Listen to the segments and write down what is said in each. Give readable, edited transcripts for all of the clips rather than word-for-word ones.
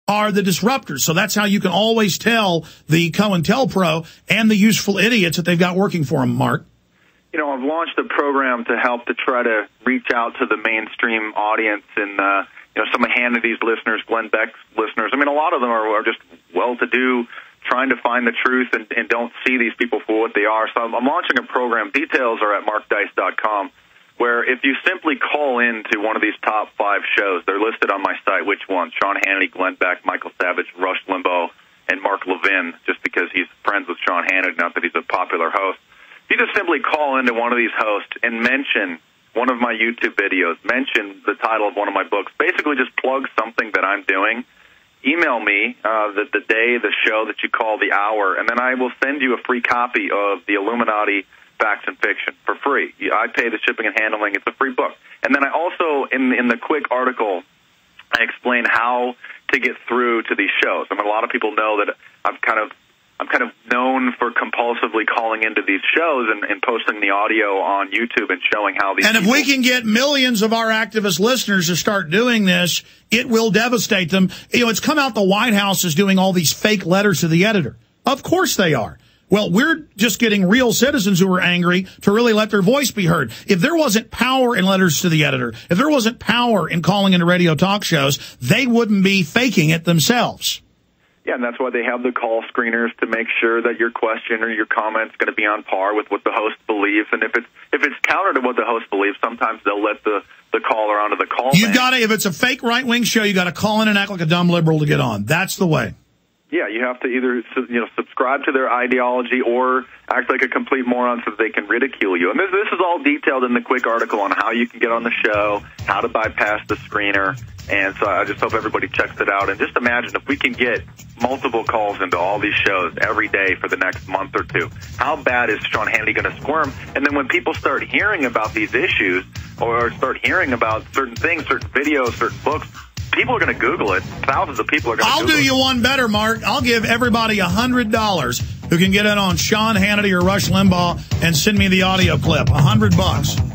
are the disruptors. So that's how you can always tell the COINTELPRO and the useful idiots that they've got working for them, Mark. You know, I've launched a program to help to try to reach out to the mainstream audience and, some of Hannity's listeners, Glenn Beck's listeners. I mean, a lot of them are just well-to-do, trying to find the truth and don't see these people for what they are. So I'm launching a program. Details are at markdice.com, where if you simply call in to one of these top 5 shows, they're listed on my site, which ones: Sean Hannity, Glenn Beck, Michael Savage, Rush Limbaugh, and Mark Levin, just because he's friends with Sean Hannity, not that he's a popular host. You just simply call into one of these hosts and mention one of my YouTube videos, mention the title of one of my books, basically just plug something that I'm doing. Email me the day, the show that you call, the hour, and then I will send you a free copy of the Illuminati Facts and Fiction for free. I pay the shipping and handling. It's a free book. And then I also, in the quick article, I explain how to get through to these shows. I mean, a lot of people know that I'm kind of known for compulsively calling into these shows and posting the audio on YouTube and showing how these. And if we can get millions of our activist listeners to start doing this, it will devastate them. You know, it's come out the White House is doing all these fake letters to the editor. Of course they are. Well, we're just getting real citizens who are angry to really let their voice be heard. If there wasn't power in letters to the editor, if there wasn't power in calling into radio talk shows, they wouldn't be faking it themselves. Yeah, and that's why they have the call screeners to make sure that your question or your comment's going to be on par with what the host believes. And if it's counter to what the host believes, sometimes they'll let the caller onto the call. You got to, if it's a fake right-wing show, you got to call in and act like a dumb liberal to get on. That's the way. Yeah, you have to either subscribe to their ideology or act like a complete moron so that they can ridicule you. And this is all detailed in the quick article on how you can get on the show, how to bypass the screener. And so I just hope everybody checks it out. And just imagine if we can get multiple calls into all these shows every day for the next month or two, how bad is Sean Hannity going to squirm? And then when people start hearing about these issues or start hearing about certain things, certain videos, certain books, people are going to Google it. Thousands of people are going to Google it. I'll do you one better, Mark. I'll give everybody $100 who can get in on Sean Hannity or Rush Limbaugh and send me the audio clip. $100.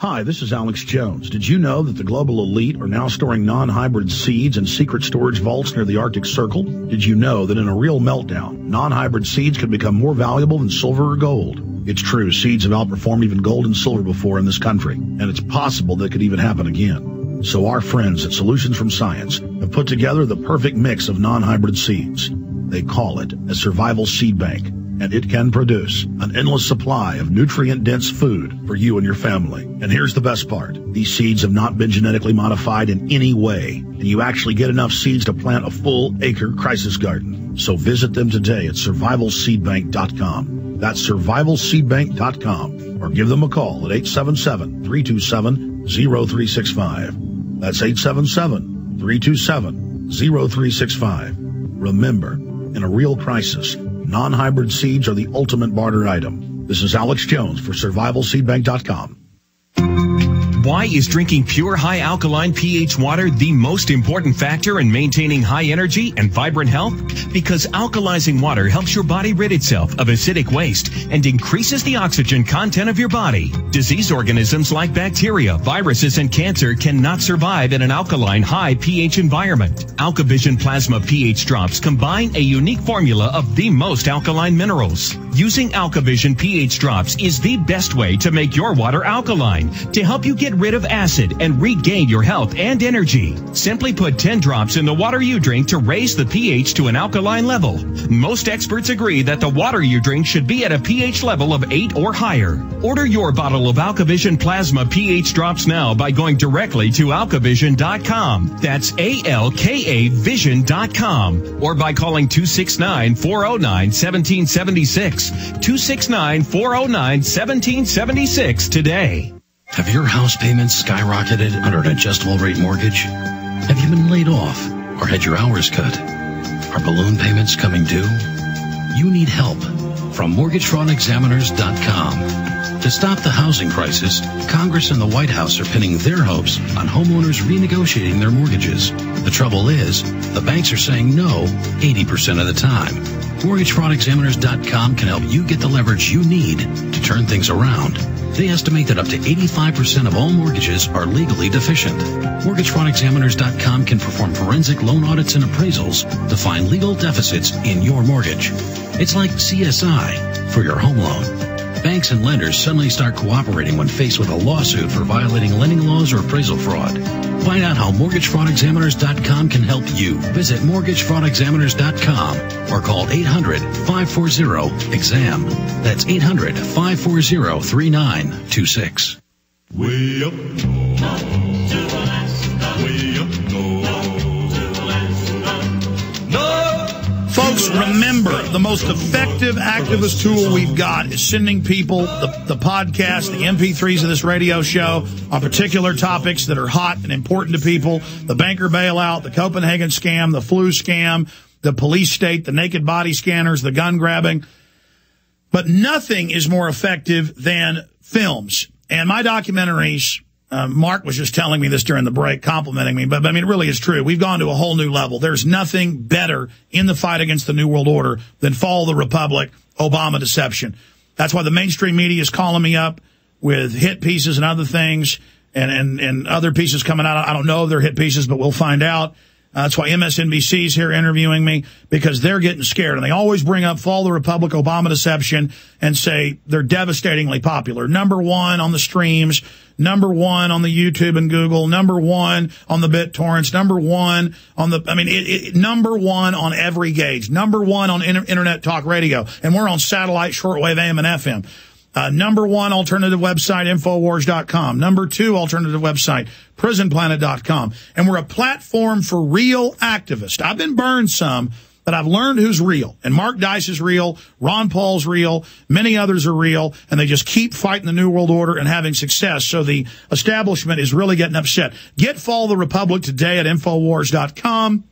Hi, this is Alex Jones. Did you know that the global elite are now storing non-hybrid seeds in secret storage vaults near the Arctic Circle? Did you know that in a real meltdown, non-hybrid seeds can become more valuable than silver or gold? It's true, seeds have outperformed even gold and silver before in this country, and it's possible that could even happen again. So our friends at Solutions from Science have put together the perfect mix of non-hybrid seeds. They call it a survival seed bank, and it can produce an endless supply of nutrient-dense food for you and your family. And here's the best part. These seeds have not been genetically modified in any way, and you actually get enough seeds to plant a full-acre crisis garden. So visit them today at survivalseedbank.com. That's survivalseedbank.com, or give them a call at 877-327-0365. That's 877-327-0365. Remember, in a real crisis, non-hybrid seeds are the ultimate barter item. This is Alex Jones for survivalseedbank.com. Why is drinking pure high alkaline pH water the most important factor in maintaining high energy and vibrant health? Because alkalizing water helps your body rid itself of acidic waste and increases the oxygen content of your body. Disease organisms like bacteria, viruses, and cancer cannot survive in an alkaline high pH environment. AlkaVision Plasma pH drops combine a unique formula of the most alkaline minerals. Using AlkaVision pH drops is the best way to make your water alkaline to help you get rid of acid and regain your health and energy. Simply put 10 drops in the water you drink to raise the pH to an alkaline level. Most experts agree that the water you drink should be at a pH level of 8 or higher. Order your bottle of AlkaVision Plasma pH drops now by going directly to alkavision.com. That's ALKA vision.com. Or by calling 269-409-1776. 269-409-1776 today. Have your house payments skyrocketed under an adjustable rate mortgage? Have you been laid off or had your hours cut? Are balloon payments coming due? You need help from MortgageFraudExaminers.com. To stop the housing crisis, Congress and the White House are pinning their hopes on homeowners renegotiating their mortgages. The trouble is, the banks are saying no 80% of the time. MortgageFraudExaminers.com can help you get the leverage you need to turn things around. They estimate that up to 85% of all mortgages are legally deficient. MortgageFraudExaminers.com can perform forensic loan audits and appraisals to find legal deficits in your mortgage. It's like CSI for your home loan. Banks and lenders suddenly start cooperating when faced with a lawsuit for violating lending laws or appraisal fraud. Find out how MortgageFraudExaminers.com can help you. Visit MortgageFraudExaminers.com or call 800-540-EXAM. That's 800-540-3926. Way up north, way up north. Folks, remember, the most effective activist tool we've got is sending people the podcast, the MP3s of this radio show on particular topics that are hot and important to people. The banker bailout, the Copenhagen scam, the flu scam, the police state, the naked body scanners, the gun grabbing. But nothing is more effective than films. And my documentaries, Mark was just telling me this during the break, complimenting me, but I mean, it really is true. We've gone to a whole new level. There's nothing better in the fight against the New World Order than Fall of the Republic, Obama deception. That's why the mainstream media is calling me up with hit pieces and other things and other pieces coming out. I don't know if they're hit pieces, but we'll find out. That's why MSNBC's here interviewing me, because they're getting scared. And they always bring up Fall of the Republic, Obama deception, and say they're devastatingly popular. Number one on the streams, number one on the YouTube and Google, number one on the BitTorrents, number one on the, number one on every gauge, number one on internet talk radio. And we're on satellite, shortwave, AM, and FM. Number one alternative website, Infowars.com. Number two alternative website, PrisonPlanet.com. And we're a platform for real activists. I've been burned some, but I've learned who's real. And Mark Dice is real. Ron Paul's real. Many others are real. And they just keep fighting the New World Order and having success. So the establishment is really getting upset. Get Fall of the Republic today at Infowars.com.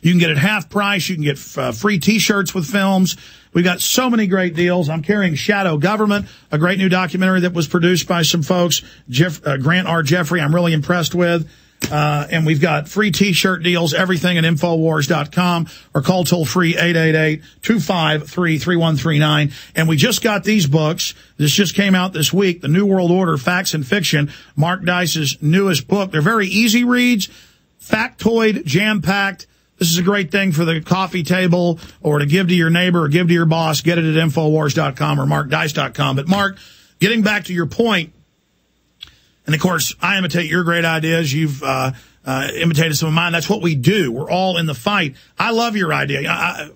You can get it half price. You can get free T-shirts with films. We've got so many great deals. I'm carrying Shadow Government, a great new documentary that was produced by some folks, Grant R. Jeffrey, I'm really impressed with. And we've got free T-shirt deals, everything at Infowars.com, or call toll-free 888-253-3139. And we just got these books. This just came out this week, The New World Order, Facts and Fiction, Mark Dice's newest book. They're very easy reads, factoid, jam-packed. This is a great thing for the coffee table or to give to your neighbor or give to your boss. Get it at Infowars.com or MarkDice.com. But, Mark, getting back to your point, and, of course, I imitate your great ideas. You've imitated some of mine. That's what we do. We're all in the fight. I love your idea. I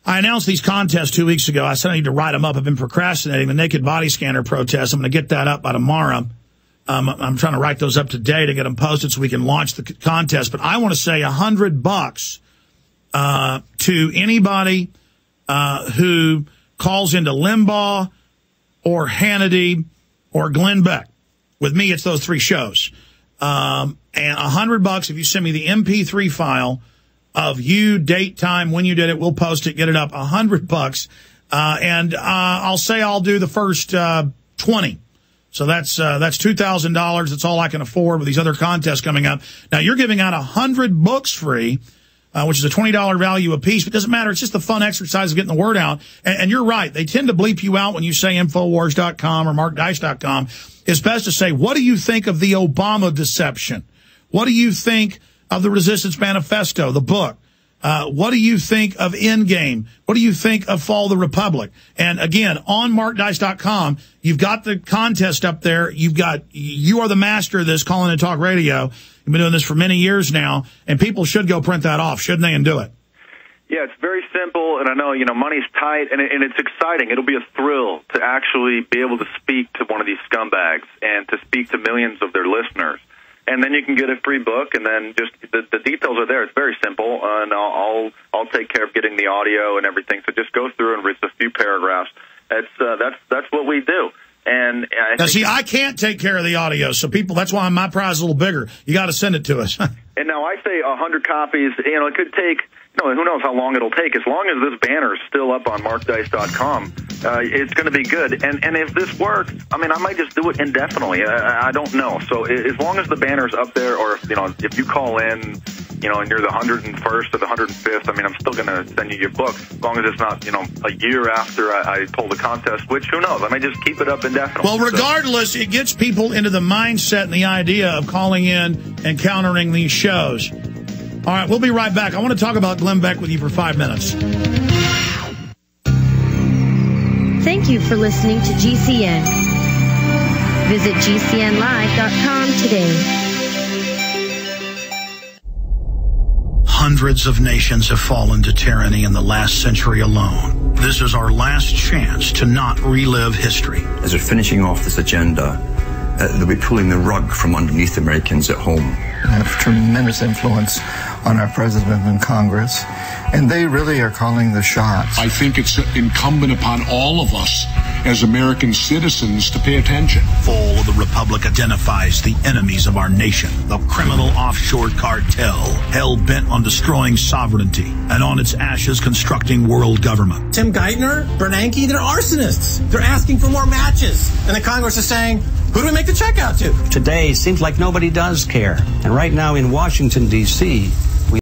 announced these contests 2 weeks ago. I said I need to write them up. I've been procrastinating. The naked body scanner protest, I'm going to get that up by tomorrow. I'm trying to write those up today to get them posted so we can launch the contest. But I want to say $100 to anybody who calls into Limbaugh or Hannity or Glenn Beck. With me, it's those three shows. And $100 if you send me the MP3 file of you, date, time, when you did it. We'll post it, get it up. $100. And I'll say I'll do the first 20. So that's $2,000. That's all I can afford with these other contests coming up. Now, you're giving out 100 books free, which is a $20 value a piece. But it doesn't matter. It's just the fun exercise of getting the word out. And you're right. They tend to bleep you out when you say Infowars.com or MarkDice.com. It's best to say, what do you think of the Obama deception? What do you think of the Resistance Manifesto, the book? What do you think of Endgame? What do you think of Fall of the Republic? And again, on MarkDice.com, you've got the contest up there. You are the master of this calling and talk radio. You've been doing this for many years now, and people should go print that off, shouldn't they, and do it? Yeah, it's very simple, and I know, money's tight, and it's exciting. It'll be a thrill to actually be able to speak to one of these scumbags and to speak to millions of their listeners. And then you can get a free book, and then just the details are there. It's very simple, and I'll take care of getting the audio and everything. So just go through and read a few paragraphs. That's what we do. And I can't take care of the audio, so that's why my prize is a little bigger. You got to send it to us. And now I say 100 copies. It could take. Who knows how long it'll take? As long as this banner is still up on MarkDice.com, it's going to be good. And if this works, I might just do it indefinitely. I don't know. So as long as the banner's up there, or if you call in, and you're the 101st or the 105th, I mean, I'm still going to send you your book, as long as it's not, a year after I pull the contest, which, who knows? I may just keep it up indefinitely. Well, regardless, it gets people into the mindset and the idea of calling in and countering these shows. All right, we'll be right back. I want to talk about Glenn Beck with you for 5 minutes. Thank you for listening to GCN. Visit GCNlive.com today. Hundreds of nations have fallen to tyranny in the last century alone. This is our last chance to not relive history. As they're finishing off this agenda, they'll be pulling the rug from underneath Americans at home. They have tremendous influence on our president and Congress, and they really are calling the shots. I think it's incumbent upon all of us as American citizens to pay attention. Fall of the Republic identifies the enemies of our nation, the criminal offshore cartel, hell-bent on destroying sovereignty, and on its ashes constructing world government. Tim Geithner, Bernanke, they're arsonists. They're asking for more matches. And the Congress is saying, who do we make the check out to? Today, it seems like nobody does care. And right now in Washington, D.C.,